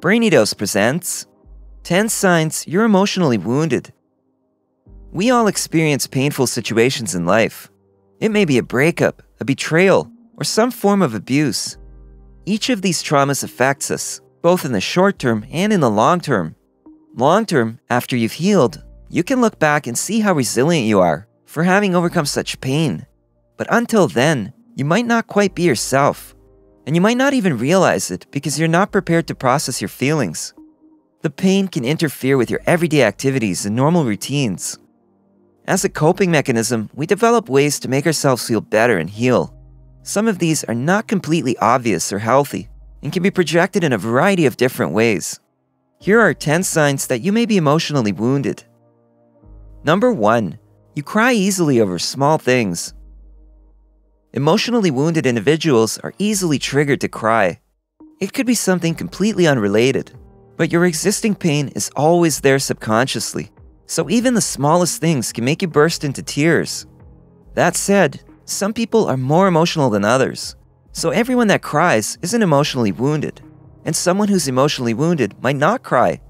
Brainidos presents 10 Signs You're Emotionally Wounded. We all experience painful situations in life. It may be a breakup, a betrayal, or some form of abuse. Each of these traumas affects us, both in the short term and in the long term. Long term, after you've healed, you can look back and see how resilient you are for having overcome such pain. But until then, you might not quite be yourself. And you might not even realize it because you're not prepared to process your feelings. The pain can interfere with your everyday activities and normal routines. As a coping mechanism, we develop ways to make ourselves feel better and heal. Some of these are not completely obvious or healthy and can be projected in a variety of different ways. Here are 10 signs that you may be emotionally wounded. Number 1. You cry easily over small things. Emotionally wounded individuals are easily triggered to cry. It could be something completely unrelated, but your existing pain is always there subconsciously, so even the smallest things can make you burst into tears. That said, some people are more emotional than others, so everyone that cries isn't emotionally wounded, and someone who's emotionally wounded might not cry.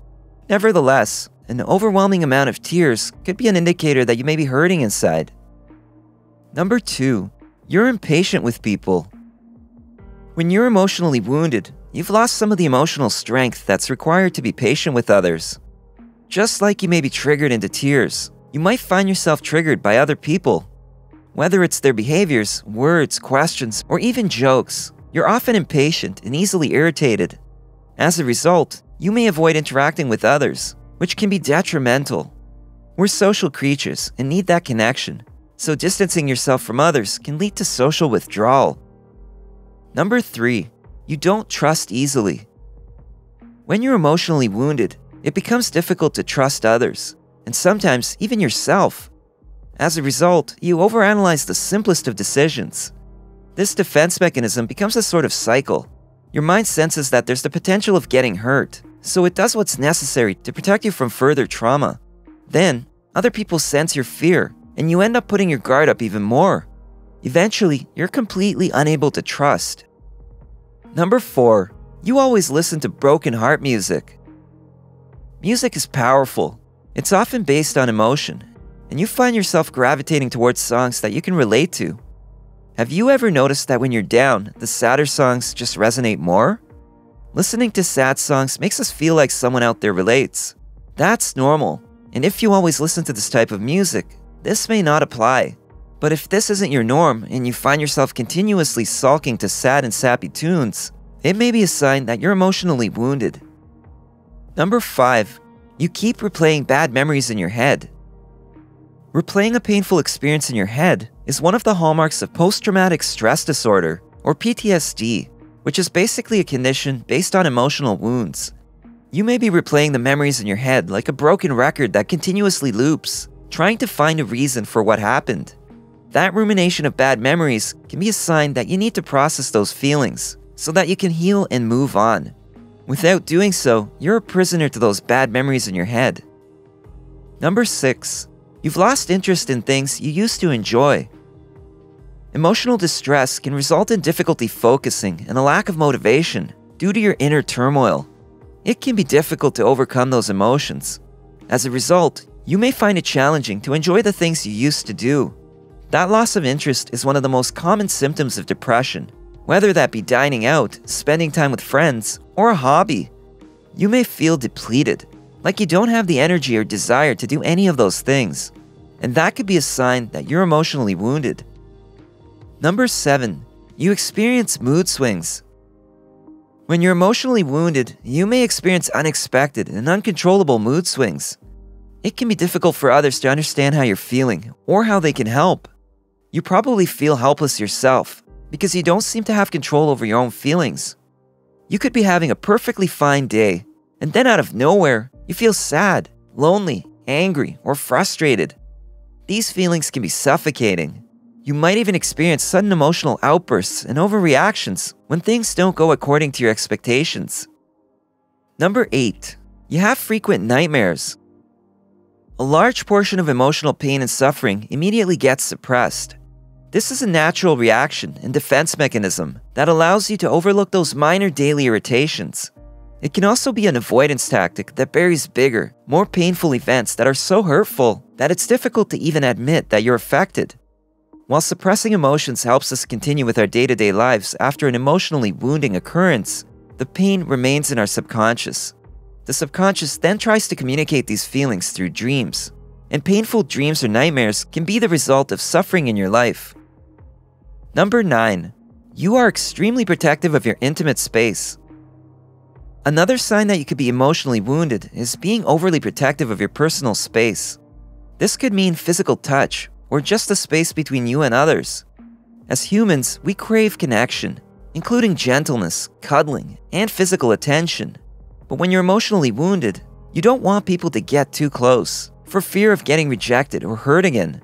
Nevertheless, an overwhelming amount of tears could be an indicator that you may be hurting inside. Number 2. You're impatient with people. When you're emotionally wounded, you've lost some of the emotional strength that's required to be patient with others. Just like you may be triggered into tears, you might find yourself triggered by other people. Whether it's their behaviors, words, questions, or even jokes, you're often impatient and easily irritated. As a result, you may avoid interacting with others, which can be detrimental. We're social creatures and need that connection, so distancing yourself from others can lead to social withdrawal. Number 3. You don't trust easily. When you're emotionally wounded, it becomes difficult to trust others, and sometimes even yourself. As a result, you overanalyze the simplest of decisions. This defense mechanism becomes a sort of cycle. Your mind senses that there's the potential of getting hurt, so it does what's necessary to protect you from further trauma. Then, other people sense your fear, and you end up putting your guard up even more. Eventually, you're completely unable to trust. Number 4. You always listen to broken heart music. Music is powerful. It's often based on emotion, and you find yourself gravitating towards songs that you can relate to. Have you ever noticed that when you're down, the sadder songs just resonate more? Listening to sad songs makes us feel like someone out there relates. That's normal, and if you always listen to this type of music, this may not apply. But if this isn't your norm and you find yourself continuously sulking to sad and sappy tunes, it may be a sign that you're emotionally wounded. Number 5. You keep replaying bad memories in your head. Replaying a painful experience in your head is one of the hallmarks of post-traumatic stress disorder, or PTSD, which is basically a condition based on emotional wounds. You may be replaying the memories in your head like a broken record that continuously loops, trying to find a reason for what happened. That rumination of bad memories can be a sign that you need to process those feelings so that you can heal and move on. Without doing so, you're a prisoner to those bad memories in your head. Number 6. You've lost interest in things you used to enjoy. Emotional distress can result in difficulty focusing and a lack of motivation due to your inner turmoil. It can be difficult to overcome those emotions. As a result, you may find it challenging to enjoy the things you used to do. That loss of interest is one of the most common symptoms of depression, whether that be dining out, spending time with friends, or a hobby. You may feel depleted, like you don't have the energy or desire to do any of those things, and that could be a sign that you're emotionally wounded. Number 7. You experience mood swings. When you're emotionally wounded, you may experience unexpected and uncontrollable mood swings. It can be difficult for others to understand how you're feeling or how they can help. You probably feel helpless yourself because you don't seem to have control over your own feelings. You could be having a perfectly fine day, and then out of nowhere, you feel sad, lonely, angry, or frustrated. These feelings can be suffocating. You might even experience sudden emotional outbursts and overreactions when things don't go according to your expectations. Number 8. You have frequent nightmares. A large portion of emotional pain and suffering immediately gets suppressed. This is a natural reaction and defense mechanism that allows you to overlook those minor daily irritations. It can also be an avoidance tactic that buries bigger, more painful events that are so hurtful that it's difficult to even admit that you're affected. While suppressing emotions helps us continue with our day-to-day lives after an emotionally wounding occurrence, the pain remains in our subconscious. The subconscious then tries to communicate these feelings through dreams, and painful dreams or nightmares can be the result of suffering in your life. Number 9. You are extremely protective of your intimate space. Another sign that you could be emotionally wounded is being overly protective of your personal space. This could mean physical touch, or just the space between you and others. As humans, we crave connection, including gentleness, cuddling, and physical attention. But when you're emotionally wounded, you don't want people to get too close, for fear of getting rejected or hurt again.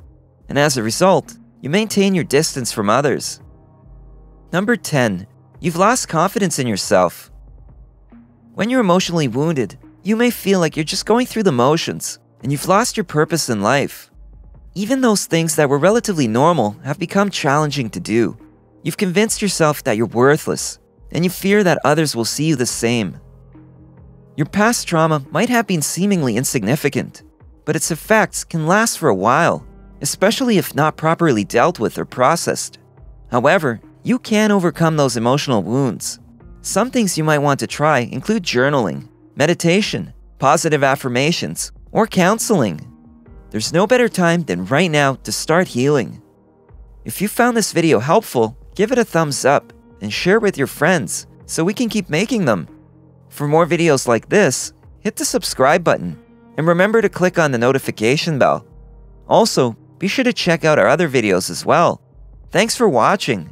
And as a result, you maintain your distance from others. Number 10. You've lost confidence in yourself. When you're emotionally wounded, you may feel like you're just going through the motions, and you've lost your purpose in life. Even those things that were relatively normal have become challenging to do. You've convinced yourself that you're worthless, and you fear that others will see you the same. Your past trauma might have been seemingly insignificant, but its effects can last for a while, especially if not properly dealt with or processed. However, you can overcome those emotional wounds. Some things you might want to try include journaling, meditation, positive affirmations, or counseling. There's no better time than right now to start healing. If you found this video helpful, give it a thumbs up and share it with your friends so we can keep making them. For more videos like this, hit the subscribe button and remember to click on the notification bell. Also, be sure to check out our other videos as well. Thanks for watching.